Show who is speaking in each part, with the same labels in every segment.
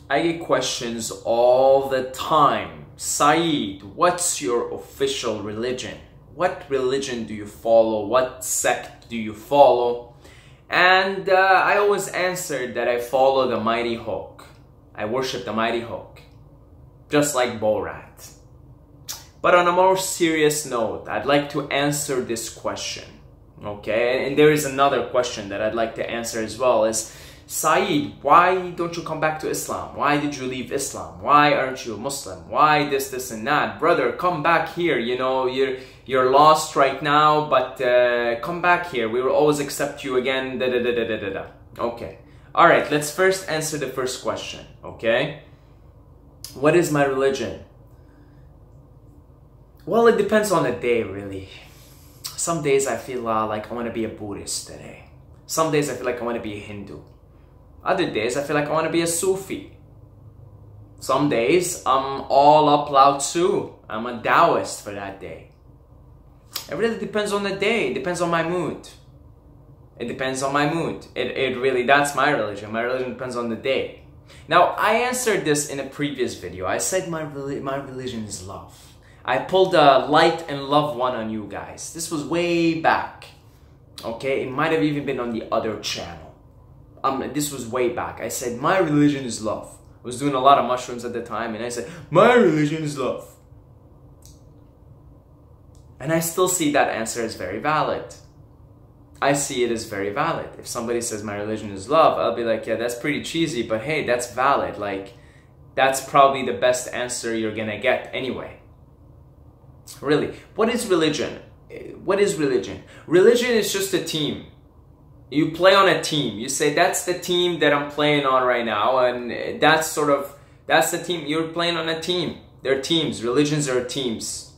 Speaker 1: I get questions all the time. Saeed, what's your official religion? What religion do you follow? What sect do you follow? And I always answered that I follow the mighty hook. I worship the mighty hook, just like Borat. But on a more serious note, I'd like to answer this question, okay? And there is another question that I'd like to answer as well is, Saeed, why don't you come back to Islam? Why did you leave Islam? Why aren't you a Muslim? Why this and that? Brother, come back here. You know, you're lost right now, but come back here. We will always accept you again. Da, da, da, da, da, da, da. Okay. All right, let's first answer the first question, okay? What is my religion? Well, it depends on the day, really. Some days I feel like I want to be a Buddhist today. Some days I feel like I want to be a Hindu. Other days, I feel like I want to be a Sufi. Some days, I'm all up Lao Tzu. I'm a Taoist for that day. It really depends on the day. It depends on my mood. It depends on my mood. It really, that's my religion. My religion depends on the day. Now, I answered this in a previous video. I said my religion is love. I pulled a light and love one on you guys. This was way back. Okay, it might have even been on the other channel. This was way back. I said, my religion is love. I was doing a lot of mushrooms at the time, and I said, my religion is love. And I still see that answer as very valid. I see it as very valid. If somebody says my religion is love, I'll be like, yeah, that's pretty cheesy, but hey, that's valid. Like, that's probably the best answer you're gonna get anyway. Really, what is religion? What is religion? Religion is just a team. You play on a team. You say, that's the team that I'm playing on right now. And that's the team. You're playing on a team. They're teams. Religions are teams.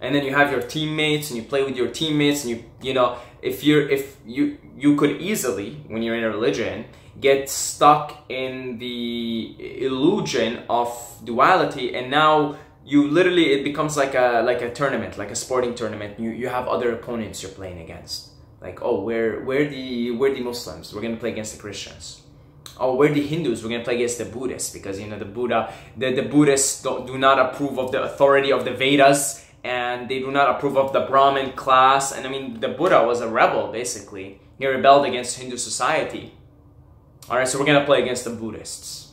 Speaker 1: And then you have your teammates and you play with your teammates. And you know, if you could easily, when you're in a religion, get stuck in the illusion of duality. And now you literally, it becomes like a tournament, like a sporting tournament. You have other opponents you're playing against. Like, oh, we're the Muslims, we're gonna play against the Christians. Oh, we're the Hindus, we're gonna play against the Buddhists, because you know the Buddhists do not approve of the authority of the Vedas, and they do not approve of the Brahmin class. And I mean, the Buddha was a rebel, basically. He rebelled against Hindu society. All right, so we're gonna play against the Buddhists,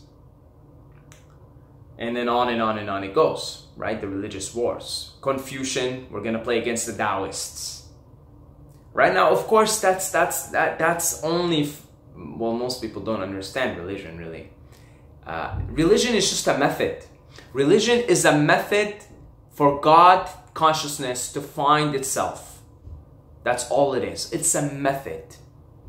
Speaker 1: and then on and on and on it goes, right? The religious wars. Confucian, we're gonna play against the Taoists. Right now, of course, that's only, well, most people don't understand religion, really. Religion is just a method. Religion is a method for God consciousness to find itself. That's all it is. It's a method.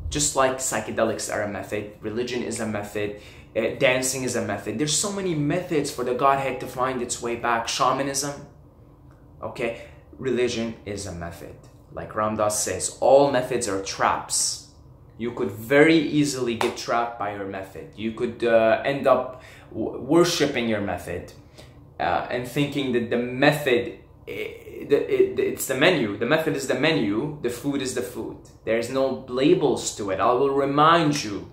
Speaker 1: Just like psychedelics are a method, religion is a method, dancing is a method. There's so many methods for the Godhead to find its way back. Shamanism, okay? Religion is a method. Like Ram Dass says, all methods are traps. You could very easily get trapped by your method. You could end up worshipping your method and thinking that the method, it's the menu. The method is the menu. The food is the food. There's no labels to it. I will remind you.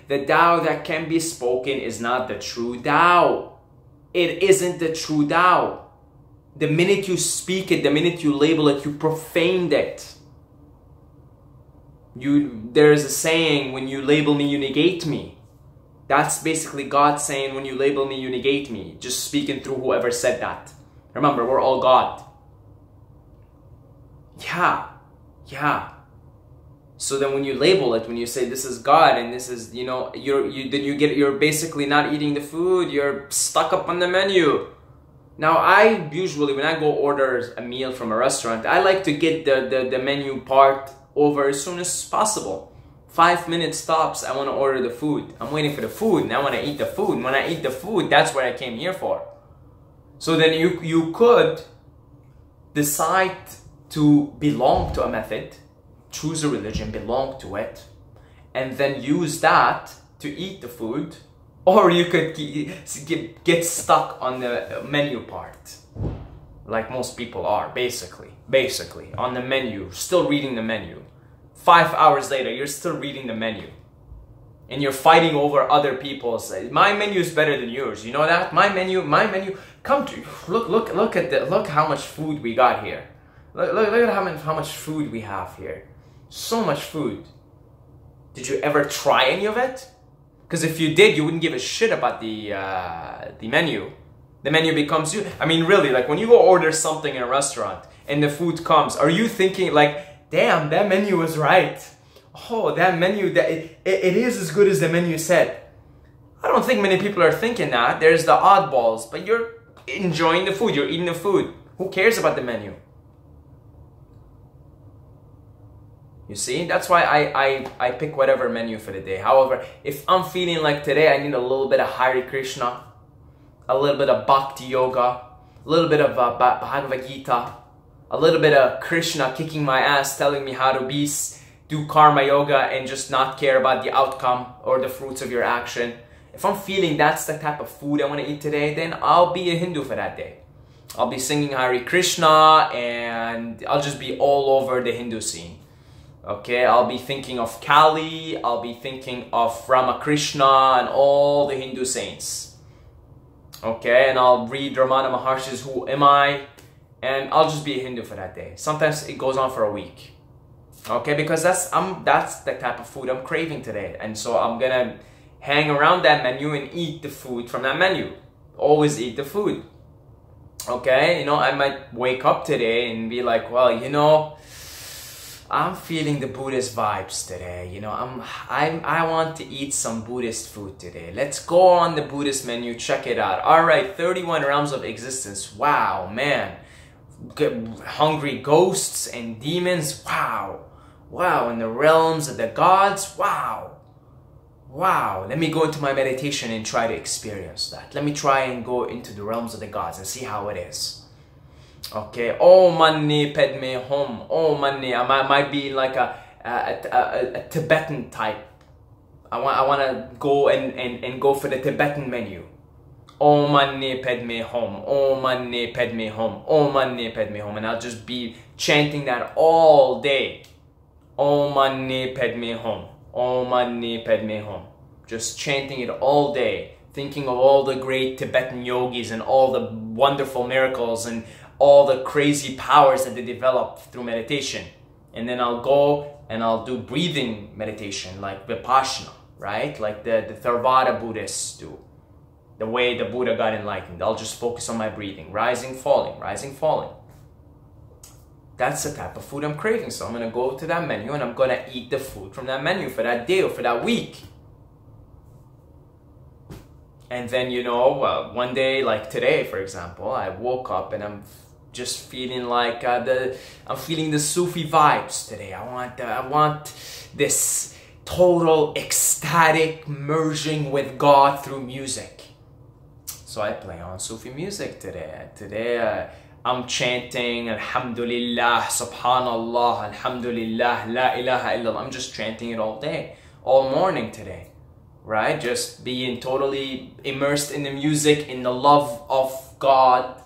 Speaker 1: The Tao that can be spoken is not the true Tao. It isn't the true Tao. The minute you speak it, the minute you label it, you profaned it. There's a saying, when you label me, you negate me. That's basically God saying, when you label me, you negate me. Just speaking through whoever said that. Remember, we're all God. Yeah. So then when you label it, when you say this is God and this is, you know, you're basically not eating the food. You're stuck up on the menu. Now, I usually, when I go order a meal from a restaurant, I like to get the menu part over as soon as possible. 5 minutes tops, I want to order the food. I'm waiting for the food, and I want to eat the food. And when I eat the food, that's what I came here for. So then you could decide to belong to a method, choose a religion, belong to it, and then use that to eat the food. Or you could get stuck on the menu part, like most people are, basically, on the menu, still reading the menu. 5 hours later, you're still reading the menu. and you're fighting over other people's. My menu is better than yours. You know that? My menu. Come to look how much food we got here. Look at how much food we have here. So much food. Did you ever try any of it? Because if you did, you wouldn't give a shit about the menu. The menu becomes you. I mean, really, like when you go order something in a restaurant and the food comes, are you thinking like, damn, that menu was right? Oh, that menu, it is as good as the menu said. I don't think many people are thinking that. There's the oddballs, but you're enjoying the food. You're eating the food. Who cares about the menu? You see, that's why I pick whatever menu for the day. However, if I'm feeling like today I need a little bit of Hare Krishna, a little bit of Bhakti Yoga, a little bit of Bhagavad Gita, a little bit of Krishna kicking my ass, telling me how to do karma yoga and just not care about the outcome or the fruits of your action. If I'm feeling that's the type of food I want to eat today, then I'll be a Hindu for that day. I'll be singing Hare Krishna and I'll just be all over the Hindu scene. Okay, I'll be thinking of Kali, I'll be thinking of Ramakrishna and all the Hindu saints. Okay, and I'll read Ramana Maharshi's Who Am I? And I'll just be a Hindu for that day. Sometimes it goes on for a week. Okay, because that's the type of food I'm craving today. And so I'm gonna hang around that menu and eat the food from that menu. Always eat the food. Okay, you know, I might wake up today and be like, well, you know, I'm feeling the Buddhist vibes today. You know, I want to eat some Buddhist food today. Let's go on the Buddhist menu, check it out. All right, 31 realms of existence. Wow, man. Hungry ghosts and demons. Wow. Wow, in the realms of the gods. Wow. Wow. Let me go into my meditation and try to experience that. Let me try and go into the realms of the gods and see how it is. Okay. Oh Mani Padme Hum. Oh Mani. I might be like a Tibetan type. I want to go and go for the Tibetan menu. Om Mani Padme Hum, Om Mani Padme Hum, Om Mani Padme Hum, and I'll just be chanting that all day. Om Mani Padme Hum, Om Mani Padme Hum. Just chanting it all day, thinking of all the great Tibetan yogis and all the wonderful miracles and all the crazy powers that they developed through meditation. And then I'll go and I'll do breathing meditation like Vipassana, right? Like the Theravada Buddhists do. The way the Buddha got enlightened. I'll just focus on my breathing. Rising, falling, rising, falling. That's the type of food I'm craving. So I'm going to go to that menu and I'm going to eat the food from that menu for that day or for that week. And then, you know, one day like today, for example, I woke up and I'm just feeling like I'm feeling the Sufi vibes today. I want this total ecstatic merging with God through music. So I play on Sufi music today. Today I'm chanting Alhamdulillah, Subhanallah, Alhamdulillah, La ilaha illallah. I'm just chanting it all day, all morning today, right? Just being totally immersed in the music, in the love of God.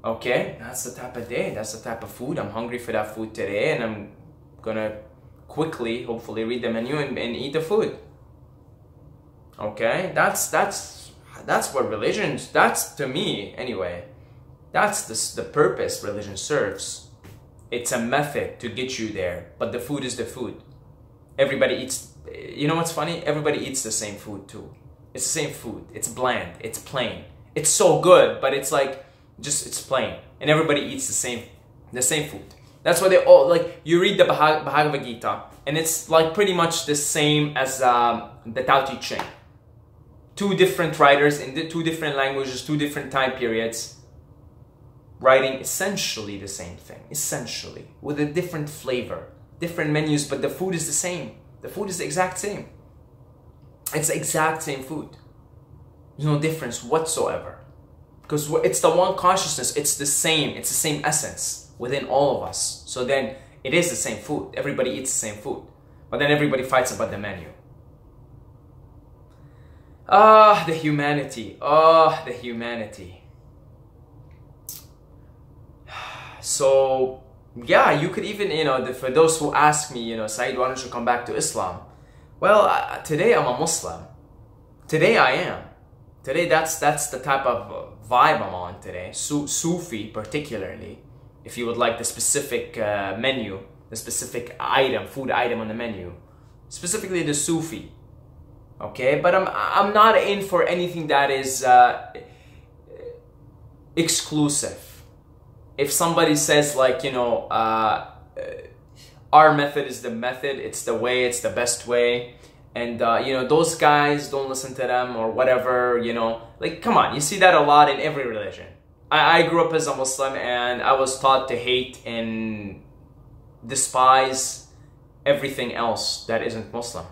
Speaker 1: Okay, that's the type of day, that's the type of food. I'm hungry for that food today and I'm gonna quickly, hopefully, read the menu and eat the food. Okay, that's what religions, that's to me anyway, that's the purpose religion serves. It's a method to get you there, but the food is the food. Everybody eats, you know what's funny? Everybody eats the same food too. It's the same food. It's bland, it's plain. It's so good, but it's like, it's plain. And everybody eats the same food. That's why they all, like, you read the Bhagavad Gita, and it's like pretty much the same as the Tao Te Ching. Two different writers in two different languages, two different time periods, writing essentially the same thing, essentially, with a different flavor, different menus, but the food is the same. The food is the exact same. It's the exact same food. There's no difference whatsoever. Because it's the one consciousness, it's the same essence within all of us. So then it is the same food. Everybody eats the same food. But then everybody fights about the menu. Ah, the humanity. Oh, the humanity. So, yeah, you could even, you know, for those who ask me, you know, Saeed, why don't you come back to Islam? Well, today I'm a Muslim. Today I am. Today that's the type of vibe I'm on today. Sufi particularly. If you would like the specific menu, the specific item, food item on the menu, specifically the Sufi. Okay, but I'm not in for anything that is exclusive. If somebody says like, you know, our method is the method, it's the way, it's the best way, and you know, those guys, don't listen to them or whatever, you know, like, come on, you see that a lot in every religion. I grew up as a Muslim and I was taught to hate and despise everything else that isn't Muslim.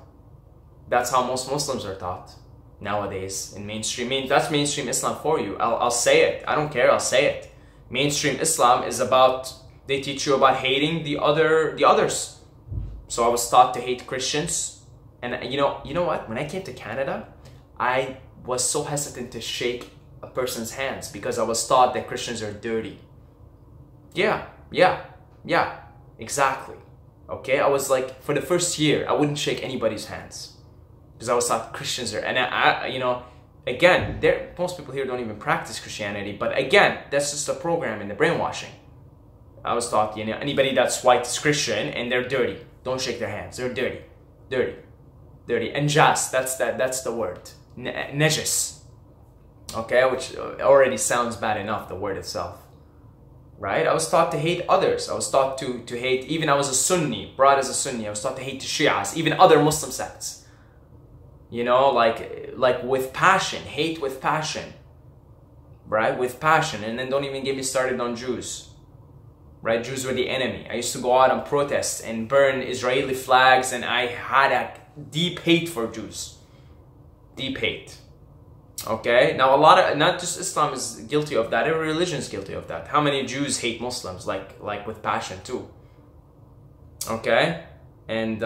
Speaker 1: That's how most Muslims are taught nowadays in mainstream. That's mainstream Islam for you. I'll say it. I don't care. I'll say it. Mainstream Islam is about, they teach you about hating the others. So I was taught to hate Christians, and you know what? When I came to Canada, I was so hesitant to shake a person's hands because I was taught that Christians are dirty. Yeah, exactly. Okay, I was like, for the first year, I wouldn't shake anybody's hands because I was taught Christians are, and I you know, again, most people here don't even practice Christianity, but again, that's just a program in the brainwashing. I was taught, you know, anybody that's white is Christian and they're dirty. Don't shake their hands. They're dirty. And jas, that's the word. Najis. Okay, which already sounds bad enough, the word itself. Right? I was taught to hate others. I was taught to hate, even I was a Sunni, brought as a Sunni, I was taught to hate the Shias, even other Muslim sects. You know, like with passion, hate with passion. Right? With passion. And then don't even get me started on Jews. Right? Jews were the enemy. I used to go out and protest and burn Israeli flags, and I had a deep hate for Jews. Deep hate. Okay? Now a lot of, not just Islam is guilty of that, every religion is guilty of that. How many Jews hate Muslims? Like with passion too. Okay? And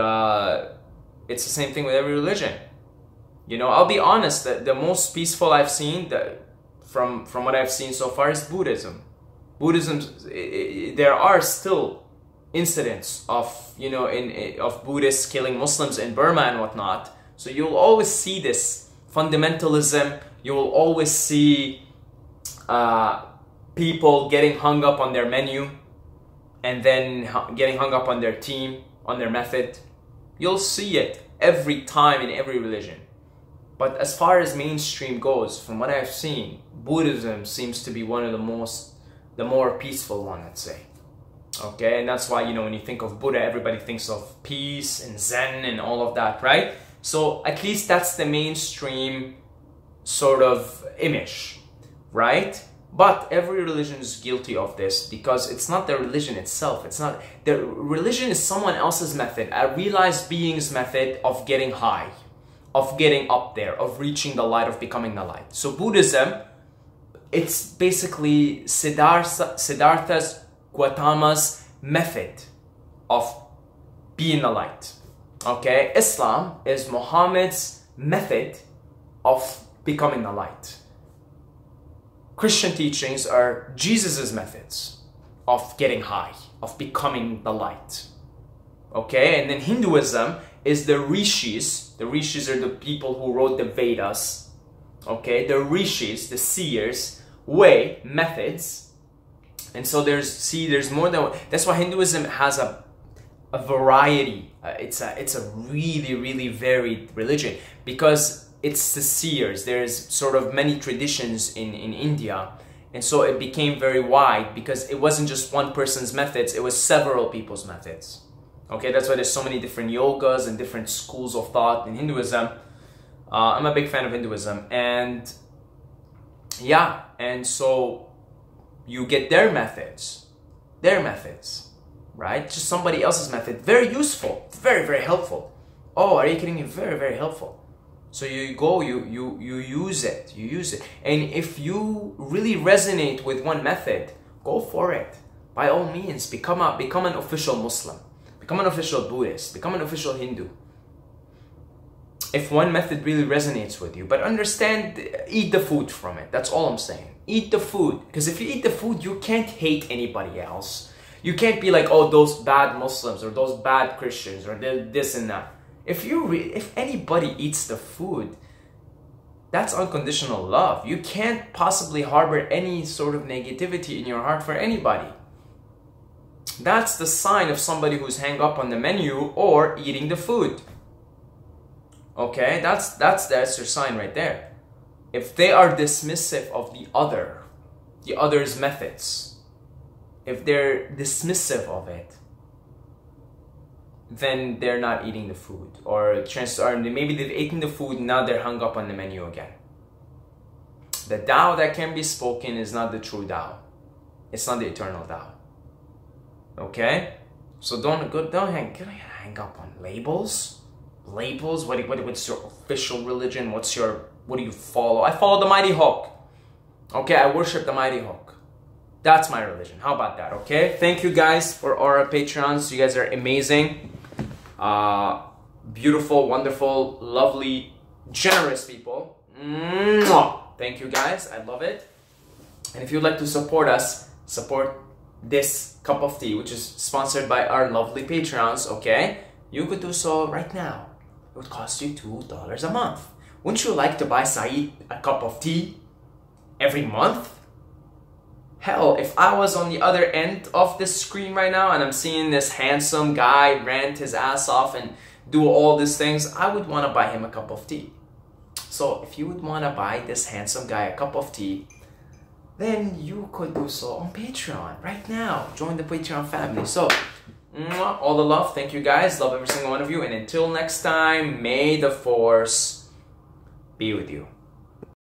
Speaker 1: it's the same thing with every religion. You know, I'll be honest, the most peaceful I've seen, from what I've seen so far, is Buddhism. Buddhism, there are still incidents of, you know, of Buddhists killing Muslims in Burma and whatnot. So you'll always see this fundamentalism. You will always see people getting hung up on their menu and then getting hung up on their team, on their method. You'll see it every time in every religion. But as far as mainstream goes, from what I've seen, Buddhism seems to be one of the more peaceful one, I'd say. Okay, and that's why, you know, when you think of Buddha, everybody thinks of peace and Zen and all of that, right? So at least that's the mainstream sort of image, right? But every religion is guilty of this because it's not the religion itself. It's not, the religion is someone else's method, a realized being's method of getting high, of getting up there, of reaching the light, of becoming the light. So Buddhism, it's basically Siddhartha Gautama's method of being the light. Okay, Islam is Muhammad's method of becoming the light. Christian teachings are Jesus's methods of getting high, of becoming the light. Okay, and then Hinduism is the rishis. The rishis are the people who wrote the Vedas. Okay, the rishis, the seers, way, methods. And so there's more than, that's why Hinduism has a variety. It's a really, really varied religion because it's the seers. There's sort of many traditions in India, and so it became very wide because it wasn't just one person's methods, it was several people's methods. Okay, that's why there's so many different yogas and different schools of thought in Hinduism. I'm a big fan of Hinduism, and yeah, and so you get their methods, right? Just somebody else's method, very useful, very, very helpful. Oh, are you kidding me? Very, very helpful. So you go, you use it, and if you really resonate with one method, go for it. By all means, become an official Muslim, become an official Buddhist, become an official Hindu. If one method really resonates with you, but understand, eat the food from it. That's all I'm saying. Eat the food, because if you eat the food, you can't hate anybody else. You can't be like, oh, those bad Muslims or those bad Christians or this and that. If anybody eats the food, that's unconditional love. You can't possibly harbor any sort of negativity in your heart for anybody. That's the sign of somebody who's hung up on the menu or eating the food. Okay, that's your sign right there. If they are dismissive of the other's methods, if they're dismissive of it, then they're not eating the food, or maybe they've eaten the food and now they're hung up on the menu again. The Tao that can be spoken is not the true Tao. It's not the eternal Tao. Okay, so don't hang up on labels. Labels. What's your official religion? What do you follow? I follow the Mighty Hook. Okay, I worship the Mighty Hook. That's my religion. How about that? Okay. Thank you guys for our Patreons. You guys are amazing, beautiful, wonderful, lovely, generous people. Thank you guys. I love it. And if you'd like to support us, support this cup of tea, which is sponsored by our lovely Patreons, okay, you could do so right now. It would cost you $2 a month. Wouldn't you like to buy Saeed a cup of tea every month? Hell, if I was on the other end of this screen right now and I'm seeing this handsome guy rant his ass off and do all these things, I would want to buy him a cup of tea. So if you would want to buy this handsome guy a cup of tea, then you could do so on Patreon right now. Join the Patreon family. So, all the love. Thank you guys. Love every single one of you. And until next time, may the Force be with you.